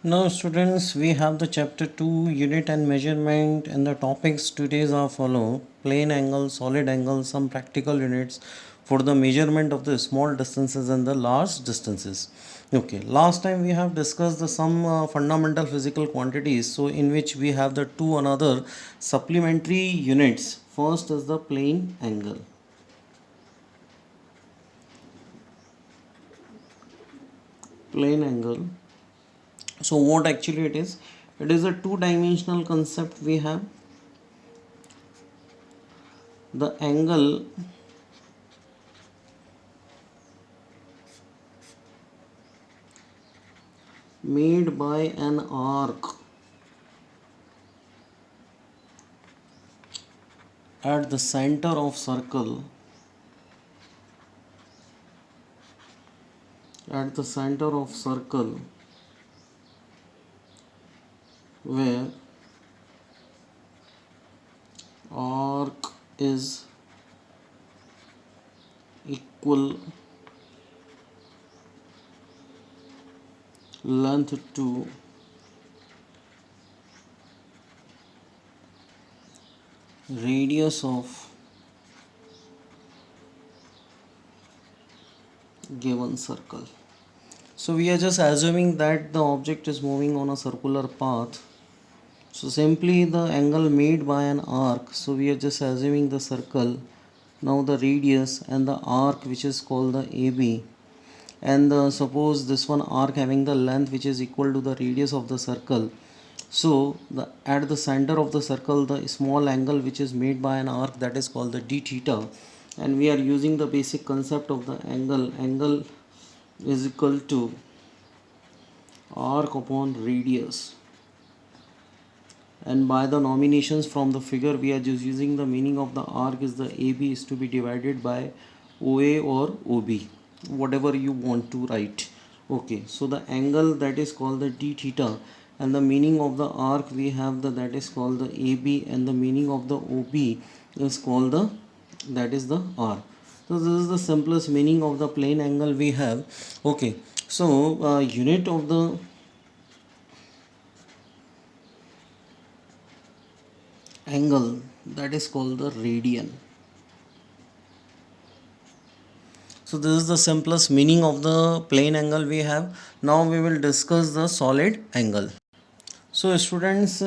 Now, students, we have the chapter 2 unit and measurement, and the topics today's are follow plane angle, solid angle, some practical units for the measurement of the small distances and the large distances. Okay, last time we have discussed the some fundamental physical quantities, so in which we have the two another supplementary units. First is the plane angle. Plane angle. So what actually it is? It is a two-dimensional concept we have. The angle made by an arc at the center of circle where arc is equal length to radius of given circle. So we are just assuming that the object is moving on a circular path. So simply the angle made by an arc. So we are just assuming the circle. Now the radius and the arc which is called the AB, and suppose this one arc having the length which is equal to the radius of the circle. So at the center of the circle the small angle which is made by an arc, that is called the d theta, and we are using the basic concept of the angle is equal to arc upon radius, and by the nominations from the figure we are just using the meaning of the arc is the AB is to be divided by OA or OB, whatever you want to write. Okay, so the angle that is called the d theta, and the meaning of the arc we have the that is called the AB, and the meaning of the OB is called the that is the R. So this is the simplest meaning of the plane angle we have. Okay, so unit of the angle that is called the radian. So this is the simplest meaning of the plane angle we have. Now we will discuss the solid angle. So students,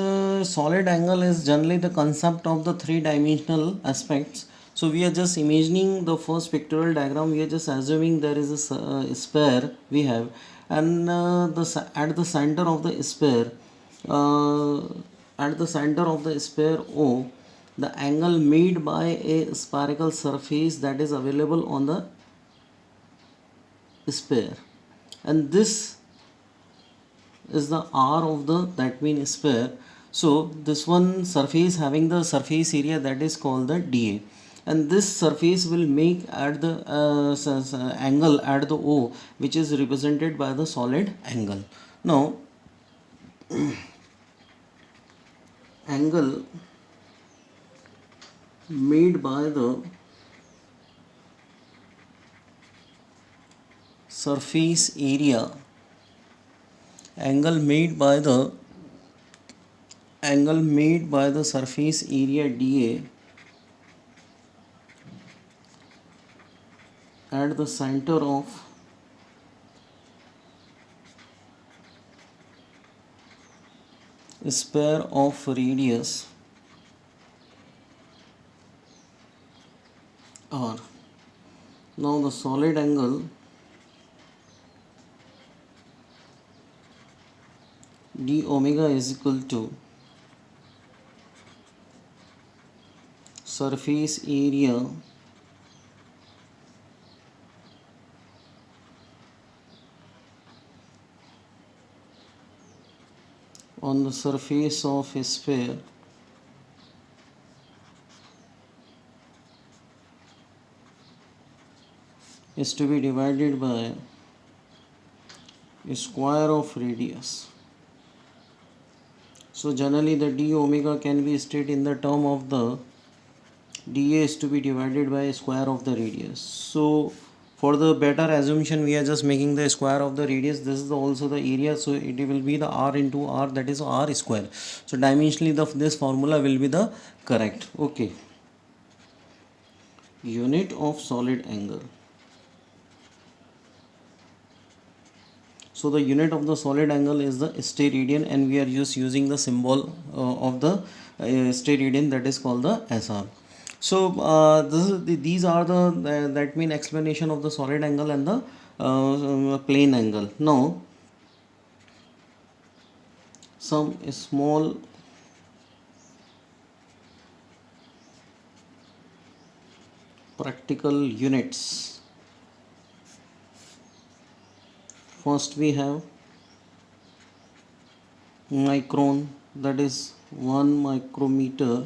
solid angle is generally the concept of the three-dimensional aspects. So we are just imagining the first pictorial diagram. We are just assuming there is a sphere we have, and at the center of the sphere, uh, O, the angle made by a spherical surface that is available on the sphere, and this is the R of the that means sphere. So this one surface having the surface area that is called the dA, and this surface will make at the angle at the O which is represented by the solid angle. Now angle made by the surface area, angle made by the surface area dA at the center of sphere of radius R. Now the solid angle d omega is equal to surface area on the surface of a sphere is to be divided by square of radius. So generally the d omega can be stated in the term of the dA is to be divided by square of the radius. So For the better assumption, we are just making the square of the radius. This is also the area, so it will be the r into r, that is r square. So dimensionally this formula will be the correct. Okay, unit of solid angle. So the unit of the solid angle is the steradian, and we are just using the symbol of the steradian, that is called the SR. So these are that mean explanation of the solid angle and the plane angle. Now some small practical units. First we have micron, that is 1 micrometer,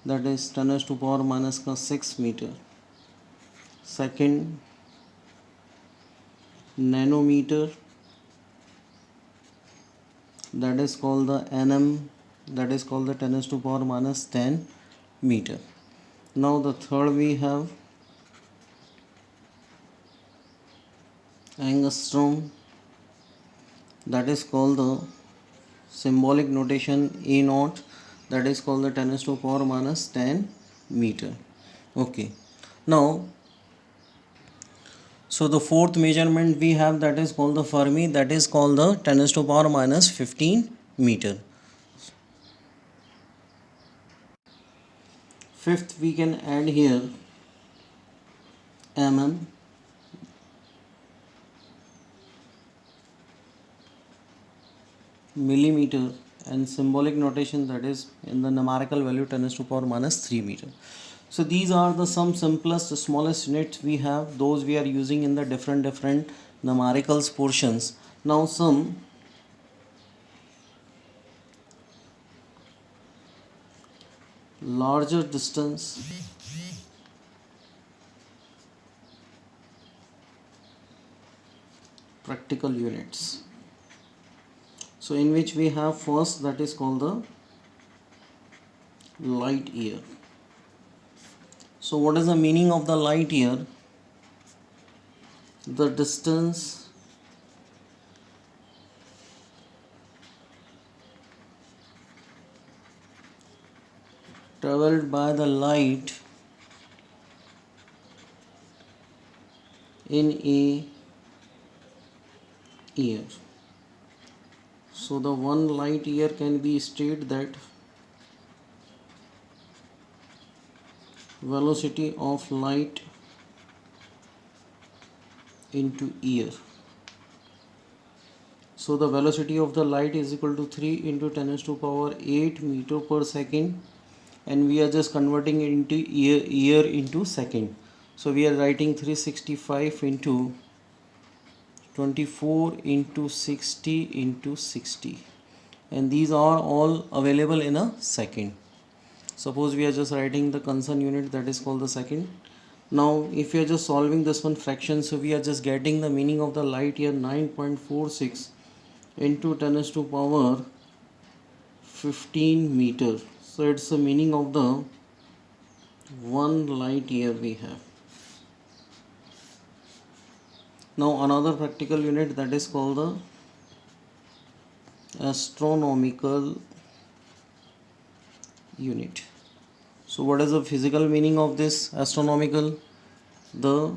that is 10 raised to power minus 6 meter. Second, nanometer, that is called the nm, that is called the 10 raised to power minus 10 meter. Now the third we have angstrom, that is called the symbolic notation A naught, that is called the 10 raised to power minus 10 meter. Okay, now so the fourth measurement we have, that is called the Fermi, that is called the 10 raised to power minus 15 meter. Fifth we can add here mm, millimeter, and symbolic notation, that is in the numerical value 10 raised to power minus 3 meter. So these are the some simplest smallest units we have, those we are using in the different numericals portions. Now some larger distance practical units. So in which we have first, that is called the light year. So what is the meaning of the light year? The distance traveled by the light in a year. So the one light year can be stated that velocity of light into year. So the velocity of the light is equal to 3 into 10 raised to power 8 meter per second, and we are just converting it into year into second. So we are writing 365 into 24 into 60 into 60, and these are all available in a second. Suppose we are just writing the concern unit, that is called the second. Now if we are just solving this one fraction, so we are just getting the meaning of the light year 9.46 into 10 raised to power 15 meter. So it's the meaning of the one light year we have. Now another practical unit, that is called the astronomical unit. So what is the physical meaning of this astronomical? The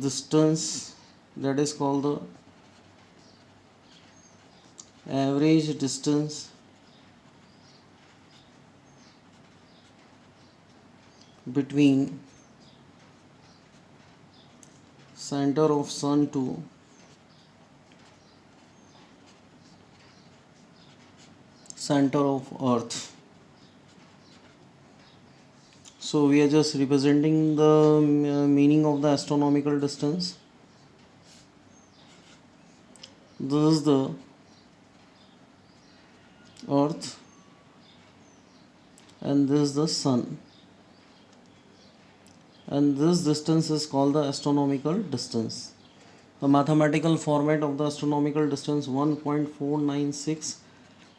distance, that is called the average distance between center of sun to center of earth. So we are just representing the meaning of the astronomical distance. This is the earth and this is the sun, and this distance is called the astronomical distance. The mathematical format of the astronomical distance 1.496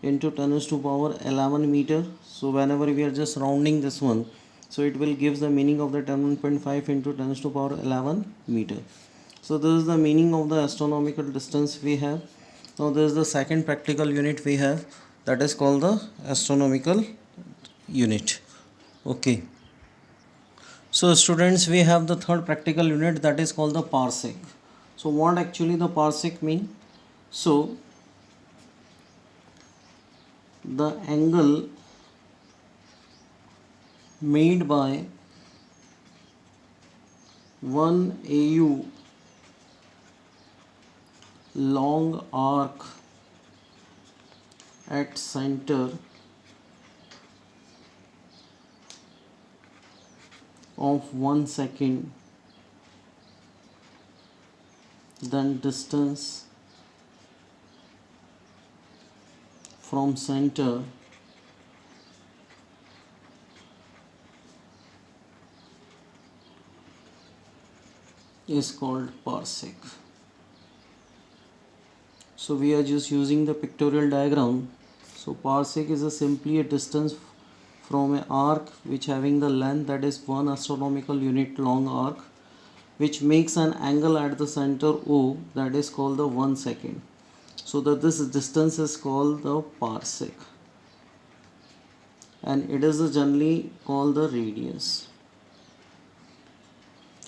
into 10 raised to power 11 meter. So whenever we are just rounding this one, So it will gives the meaning of the 10.5 into 10 to the power 11 meter. So this is the meaning of the astronomical distance we have. Now this is the second practical unit we have, that is called the astronomical unit. Okay. So students, we have the third practical unit, that is called the parsec. So what actually the parsec mean? So the angle made by one AU long arc at center of 1 second, then distance from center is called parsec. So we are just using the pictorial diagram. So parsec is simply a distance from an arc which having the length that is 1 astronomical unit long arc, which makes an angle at the center O, that is called the 1 second. So that this distance is called the parsec, and it is generally called the radius.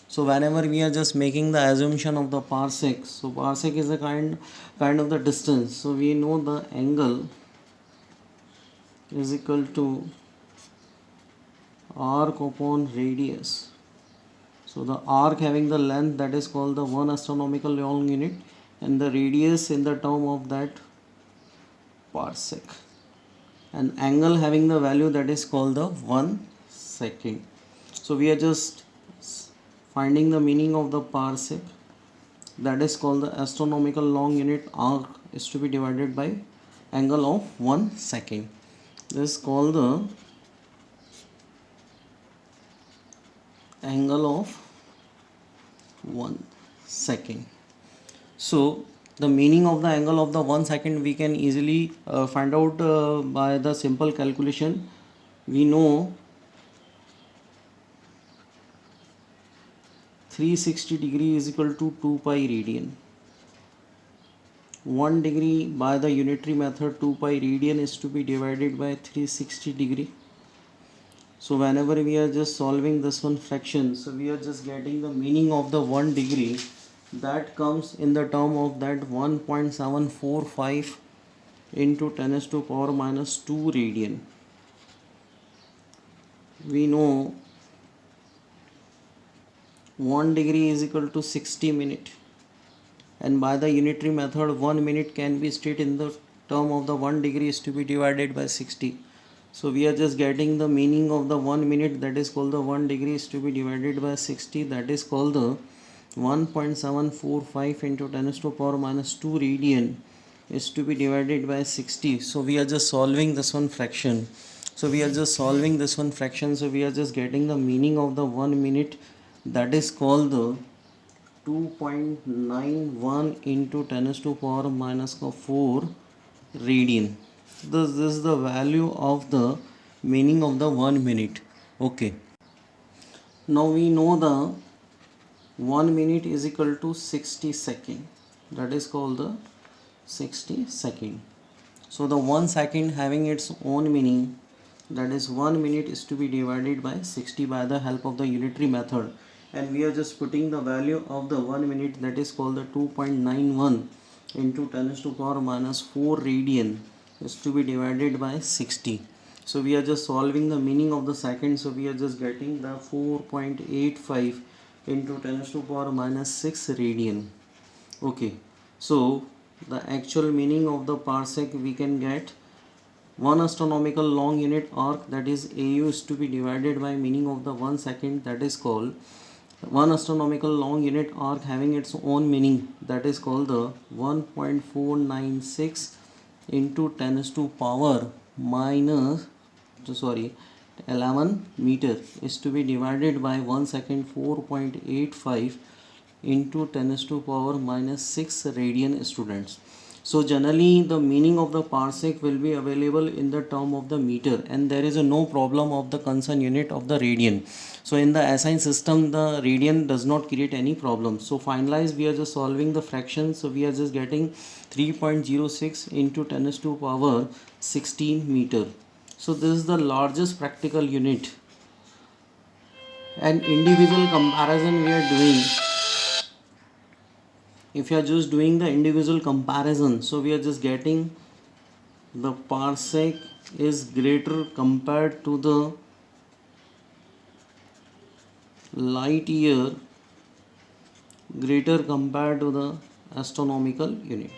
So whenever we are just making the assumption of the parsec, so parsec is a kind of the distance. So we know the angle is equal to arc upon radius. So the arc having the length that is called the 1 astronomical long unit, and the radius in the term of that parsec, and angle having the value that is called the 1 second. So we are just finding the meaning of the parsec, that is called the astronomical long unit arc is to be divided by angle of 1 second. This is called the angle of 1 second. So the meaning of the angle of the 1 second we can easily find out by the simple calculation. We know 360 degree is equal to 2 pi radian. 1 degree by the unitary method, 2 pi radian is to be divided by 360 degree. So whenever we are just solving this one fraction, so we are just getting the meaning of the 1 degree, that comes in the term of that 1.745 into 10 to the power minus 2 radian. We know 1 degree is equal to 60 minutes, and by the unitary method 1 minute can be stated in the term of the 1 degree is to be divided by 60. So we are just getting the meaning of the 1 minute, that is called the 1 degree is to be divided by 60, that is called the 1.745 into 10 to the power minus 2 radian is to be divided by 60. So we are just solving this one fraction. So we are just solving this one fraction. So we are just getting the meaning of the 1 minute, that is called the 2.91 into 10 to the power minus 4 radian. This is the value of the meaning of the 1 minute. Okay. Now we know the 1 minute is equal to 60 second. That is called the 60 second. So the 1 second having its own meaning, that is 1 minute is to be divided by 60 by the help of the unitary method, and we are just putting the value of the 1 minute, that is called the 2.91 into 10 to the power minus 4 radian is to be divided by 60. So we are just solving the meaning of the second. So we are just getting the 4.85 into 10 to the power minus 6 radian. Okay, so the actual meaning of the parsec we can get 1 astronomical long unit arc, that is AU, is to be divided by meaning of the 1 second, that is called 1 astronomical long unit arc having its own meaning, that is called the 1.496 into 10 to power minus 11 meter is to be divided by 1 second, 4.85 into 10 to power minus 6 radian, students. So generally the meaning of the parsec will be available in the term of the meter, and there is a no problem of the concern unit of the radian. So in the SI system the radian does not create any problem. So finalize, we are just solving the fraction. So we are just getting 3.06 into 10 raised to power 16 meter. So this is the largest practical unit. And individual comparison we are doing, if you are just doing the individual comparison, so we are just getting the parsec is greater compared to the light year, greater compared to the astronomical unit.